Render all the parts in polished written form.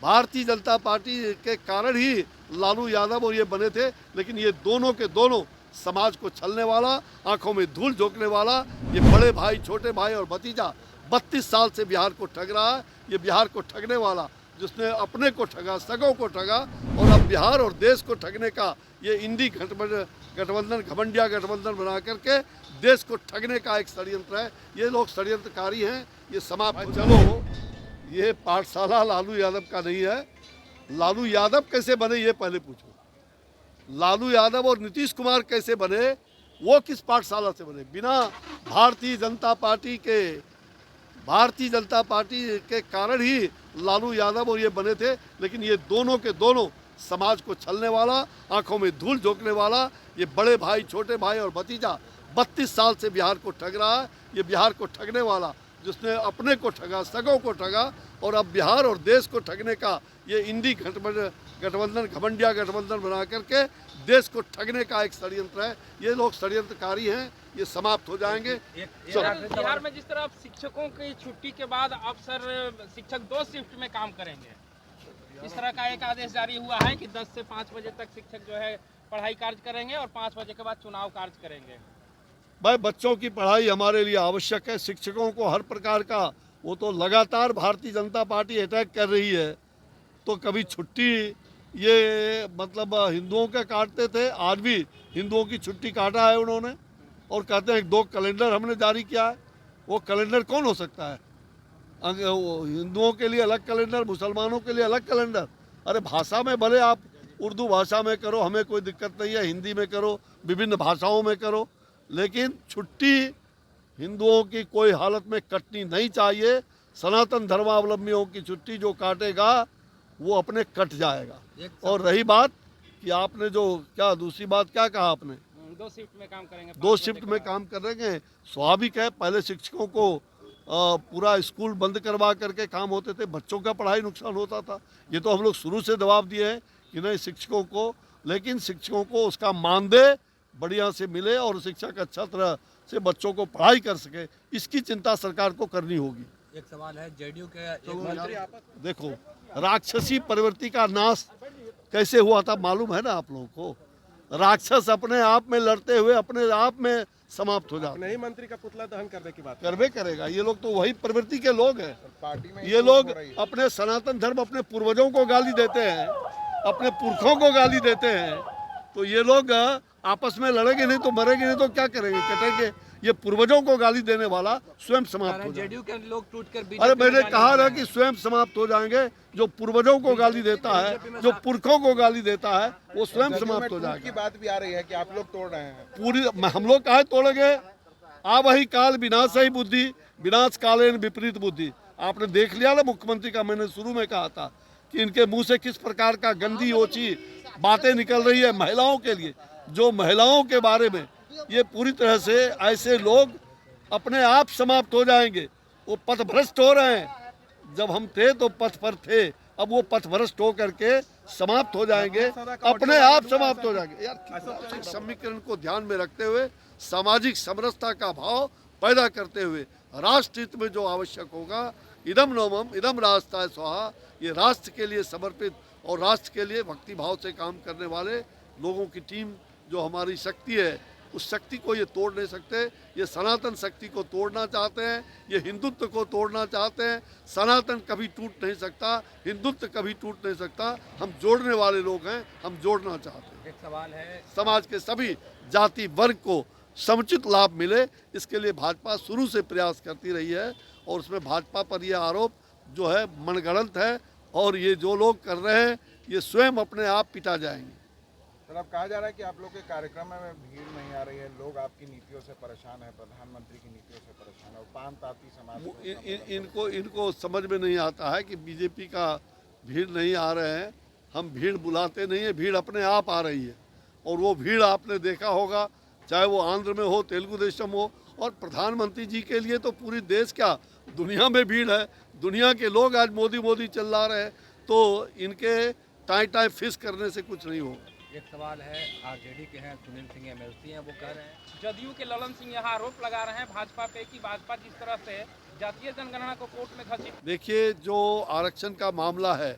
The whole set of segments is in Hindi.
भारतीय जनता पार्टी के कारण ही लालू यादव और ये बने थे, लेकिन ये दोनों के दोनों समाज को छलने वाला, आंखों में धूल झोंकने वाला, ये बड़े भाई, छोटे भाई और भतीजा 32 साल से बिहार को ठग रहा है। ये बिहार को ठगने वाला, जिसने अपने को ठगा, सगों को ठगा, और अब बिहार और देश को ठगने का ये इंडी गठबंधन, घमंडिया गठबंधन बना करके देश को ठगने का एक षड्यंत्र है। ये लोग षड्यंत्रकारी हैं, ये समाप्त। चलो, ये पाठशाला लालू यादव का नहीं है। लालू यादव कैसे बने ये पहले पूछो। लालू यादव और नीतीश कुमार कैसे बने, वो किस पाठशाला से बने? बिना भारतीय जनता पार्टी के कारण ही लालू यादव और ये बने थे, लेकिन ये दोनों के दोनों समाज को छलने वाला, आंखों में धूल झोंकने वाला, ये बड़े भाई, छोटे भाई और भतीजा 32 साल से बिहार को ठग रहा है। ये बिहार को ठगने वाला, जिसने अपने को ठगा, सगों को ठगा, और अब बिहार और देश को ठगने का ये इंडी गठबंधन, घमंडिया गठबंधन बना करके देश को ठगने का एक षड्यंत्र है। ये लोग षड्यंत्रकारी हैं, ये समाप्त हो जाएंगे। बिहार में जिस तरह अब शिक्षकों की छुट्टी के बाद अब सर शिक्षक 2 शिफ्ट में काम करेंगे, इस तरह का एक आदेश जारी हुआ है कि 10 से 5 बजे तक शिक्षक जो है पढ़ाई कार्य करेंगे और 5 बजे के बाद चुनाव कार्य करेंगे। भाई, बच्चों की पढ़ाई हमारे लिए आवश्यक है। शिक्षकों को हर प्रकार का, वो तो लगातार भारतीय जनता पार्टी अटैक कर रही है, तो कभी छुट्टी ये मतलब हिंदुओं के काटते थे, आज भी हिंदुओं की छुट्टी काटा है उन्होंने, और कहते हैं 2 कैलेंडर हमने जारी किया है। वो कैलेंडर कौन हो सकता है? हिंदुओं के लिए अलग कैलेंडर, मुसलमानों के लिए अलग कैलेंडर। अरे भाषा में भले आप उर्दू भाषा में करो, हमें कोई दिक्कत नहीं है, हिंदी में करो, विभिन्न भाषाओं में करो, लेकिन छुट्टी हिंदुओं की कोई हालत में कटनी नहीं चाहिए। सनातन धर्मावलंबियों की छुट्टी जो काटेगा वो अपने कट जाएगा। और रही बात कि आपने जो क्या दूसरी बात क्या कहा आपने, 2 शिफ्ट में काम करेंगे, 2 शिफ्ट में काम करेंगे, स्वाभाविक है। पहले शिक्षकों को पूरा स्कूल बंद करवा करके काम होते थे, बच्चों का पढ़ाई नुकसान होता था। ये तो हम लोग शुरू से दबाव दिए हैं कि नहीं शिक्षकों को, लेकिन शिक्षकों को उसका मानदेय बढ़िया से मिले और शिक्षक अच्छा तरह से बच्चों को पढ़ाई कर सके, इसकी चिंता सरकार को करनी होगी। एक सवाल है, जेडीयू के देखो, राक्षसी प्रवृत्ति का नाश कैसे हुआ था मालूम है ना आप लोगों को? राक्षस अपने आप में लड़ते हुए अपने आप में समाप्त हो जाता। नहीं, मंत्री का पुतला दहन करने की बात करवे करेगा। ये लोग तो वही प्रवृत्ति के लोग हैं। पार्टी में ये लोग अपने सनातन धर्म, अपने पूर्वजों को गाली देते हैं, अपने पुरखों को गाली देते हैं, तो ये लोग आपस में लड़ेंगे नहीं तो मरेंगे नहीं तो क्या करेंगे, कटेंगे। ये पूर्वजों को गाली देने वाला स्वयं समाप्त हो जाएगा। जेडीयू के लोग टूटकर अरे मैंने कहा ना कि स्वयं समाप्त हो जाएंगे। जो पूर्वजों को गाली देता है, जो पुरखों को गाली देता है, वो स्वयं समाप्त हो जाएगा। की बात भी आ रही है कि आप लोग तोड़ रहे हैं। पूरी हम लोग काहे तोड़ेंगे? आ वही काल विनाश ही बुद्धि, विनाश कालेन विपरीत बुद्धि। आपने देख लिया ना मुख्यमंत्री का, मैंने शुरू में कहा था कि इनके मुंह से किस प्रकार का गंदी ओछी बातें निकल रही है महिलाओं के लिए। जो महिलाओं के बारे में, ये पूरी तरह से ऐसे लोग अपने आप समाप्त हो जाएंगे। वो पथभ्रष्ट हो रहे हैं। जब हम थे तो पथ पर थे, अब वो पथभ्रष्ट हो करके समाप्त हो जाएंगे, अपने आप समाप्त हो जाएंगे। यार, समीकरण को ध्यान में रखते हुए, सामाजिक समरसता का भाव पैदा करते हुए, राष्ट्र हित में जो आवश्यक होगा, इदम नोमम इदम राष्ट्राय स्वाहा, ये राष्ट्र के लिए समर्पित और राष्ट्र के लिए भक्ति भाव से काम करने वाले लोगों की टीम जो हमारी शक्ति है, उस शक्ति को ये तोड़ नहीं सकते। ये सनातन शक्ति को तोड़ना चाहते हैं, ये हिंदुत्व को तोड़ना चाहते हैं। सनातन कभी टूट नहीं सकता, हिंदुत्व कभी टूट नहीं सकता। हम जोड़ने वाले लोग हैं, हम जोड़ना चाहते हैं। एक सवाल है, समाज के सभी जाति वर्ग को समुचित लाभ मिले, इसके लिए भाजपा शुरू से प्रयास करती रही है, और उसमें भाजपा पर यह आरोप जो है मनगढ़ंत है, और ये जो लोग कर रहे हैं ये स्वयं अपने आप पिटा जाएंगे। सर, अब कहा जा रहा है कि आप लोग के कार्यक्रम में भीड़ नहीं आ रही है, लोग आपकी नीतियों से परेशान है, प्रधानमंत्री की नीतियों से परेशान है, पान ताती समाज इनको समझ में नहीं आता है कि बीजेपी का भीड़ नहीं आ रहे हैं। हम भीड़ बुलाते नहीं है, भीड़ अपने आप आ रही है। और वो भीड़ आपने देखा होगा, चाहे वो आंध्र में हो, तेलुगु देशम हो, और प्रधानमंत्री जी के लिए तो पूरी देश क्या दुनिया में भीड़ है। दुनिया के लोग आज मोदी मोदी चिल्ला रहे हैं, तो इनके टाई फिश करने से कुछ नहीं होगा। एक सवाल है, आरजेडी के हैं सुनील सिंह एमएलसी हैं, वो कह रहे हैं, जदयू के ललन सिंह यहाँ आरोप लगा रहे हैं भाजपा पे कि भाजपा जिस तरह से जातीय जनगणना को कोर्ट में घसीट। देखिए, जो आरक्षण का मामला है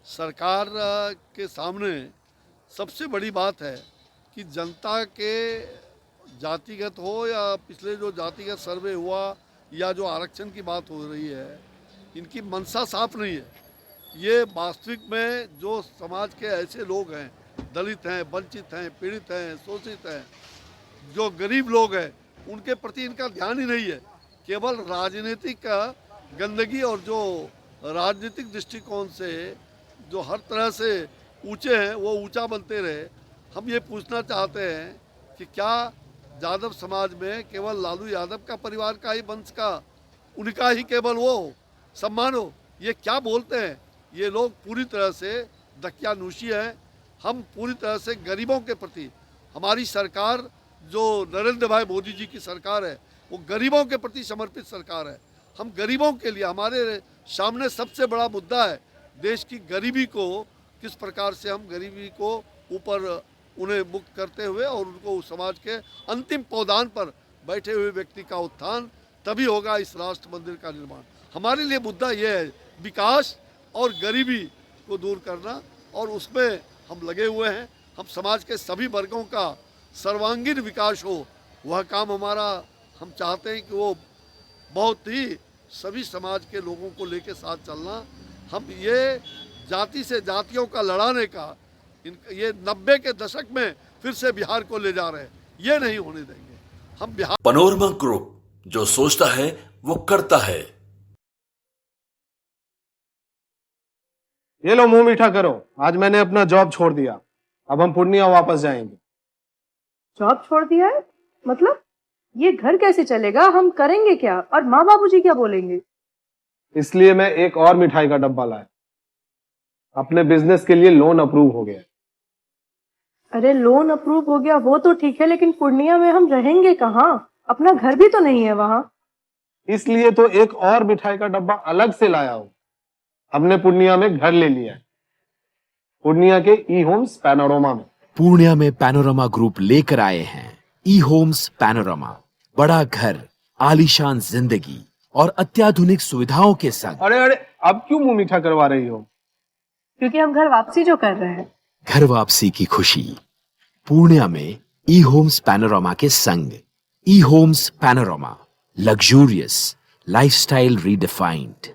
सरकार के सामने सबसे बड़ी बात है कि जनता के जातिगत हो या पिछले जो जातिगत सर्वे हुआ या जो आरक्षण की बात हो रही है, इनकी मंशा साफ नहीं है। ये वास्तविक में जो समाज के ऐसे लोग हैं, दलित हैं, वंचित हैं, पीड़ित हैं, शोषित हैं, जो गरीब लोग हैं, उनके प्रति इनका ध्यान ही नहीं है। केवल राजनीतिक गंदगी और जो राजनीतिक दृष्टिकोण से जो हर तरह से ऊंचे हैं वो ऊंचा बनते रहे। हम ये पूछना चाहते हैं कि क्या यादव समाज में केवल लालू यादव का परिवार का ही वंश का उनका ही केवल वो सम्मान हो? ये क्या बोलते हैं? ये लोग पूरी तरह से दकियानूशी हैं। हम पूरी तरह से गरीबों के प्रति, हमारी सरकार जो नरेंद्र भाई मोदी जी की सरकार है वो गरीबों के प्रति समर्पित सरकार है। हम गरीबों के लिए, हमारे सामने सबसे बड़ा मुद्दा है देश की गरीबी को किस प्रकार से हम गरीबी को ऊपर उन्हें मुक्त करते हुए और उनको उस समाज के अंतिम पौधान पर बैठे हुए व्यक्ति का उत्थान, तभी होगा इस राष्ट्र मंदिर का निर्माण। हमारे लिए मुद्दा ये है विकास और गरीबी को दूर करना, और उसमें हम लगे हुए हैं। हम समाज के सभी वर्गों का सर्वांगीण विकास हो, वह काम हमारा, हम चाहते हैं कि वो बहुत ही सभी समाज के लोगों को लेके साथ चलना। हम ये जाति से जातियों का लड़ाने का ये 90 के दशक में फिर से बिहार को ले जा रहे हैं, ये नहीं होने देंगे हम। बिहार पैनोरमा ग्रुप, जो सोचता है वो करता है। ये लो मुंह मीठा करो, आज मैंने अपना जॉब छोड़ दिया, अब हम पूर्णिया वापस जाएंगे। जॉब छोड़ दिया है? मतलब ये घर कैसे चलेगा? हम करेंगे क्या? और माँ बाबूजी क्या बोलेंगे? इसलिए मैं एक और मिठाई का डब्बा लाया। अपने बिजनेस के लिए लोन अप्रूव हो गया। अरे लोन अप्रूव हो गया वो तो ठीक है, लेकिन पूर्णिया में हम रहेंगे कहाँ? अपना घर भी तो नहीं है वहाँ। इसलिए तो एक और मिठाई का डब्बा अलग से लाया हूँ। हमने पूर्णिया में घर ले लिया है, पूर्णिया के ई होम्स पैनोरमा में। पूर्णिया में पैनोरमा ग्रुप लेकर आए हैं ई होम्स पैनोरमा। बड़ा घर, आलीशान जिंदगी और अत्याधुनिक सुविधाओं के संग। अरे अरे, अब क्यों मुंह मीठा करवा रही हो? क्योंकि हम घर वापसी जो कर रहे हैं। घर वापसी की खुशी पूर्णिया में ई होम्स पैनोरमा के संग। ई homes panorama, luxurious lifestyle redefined.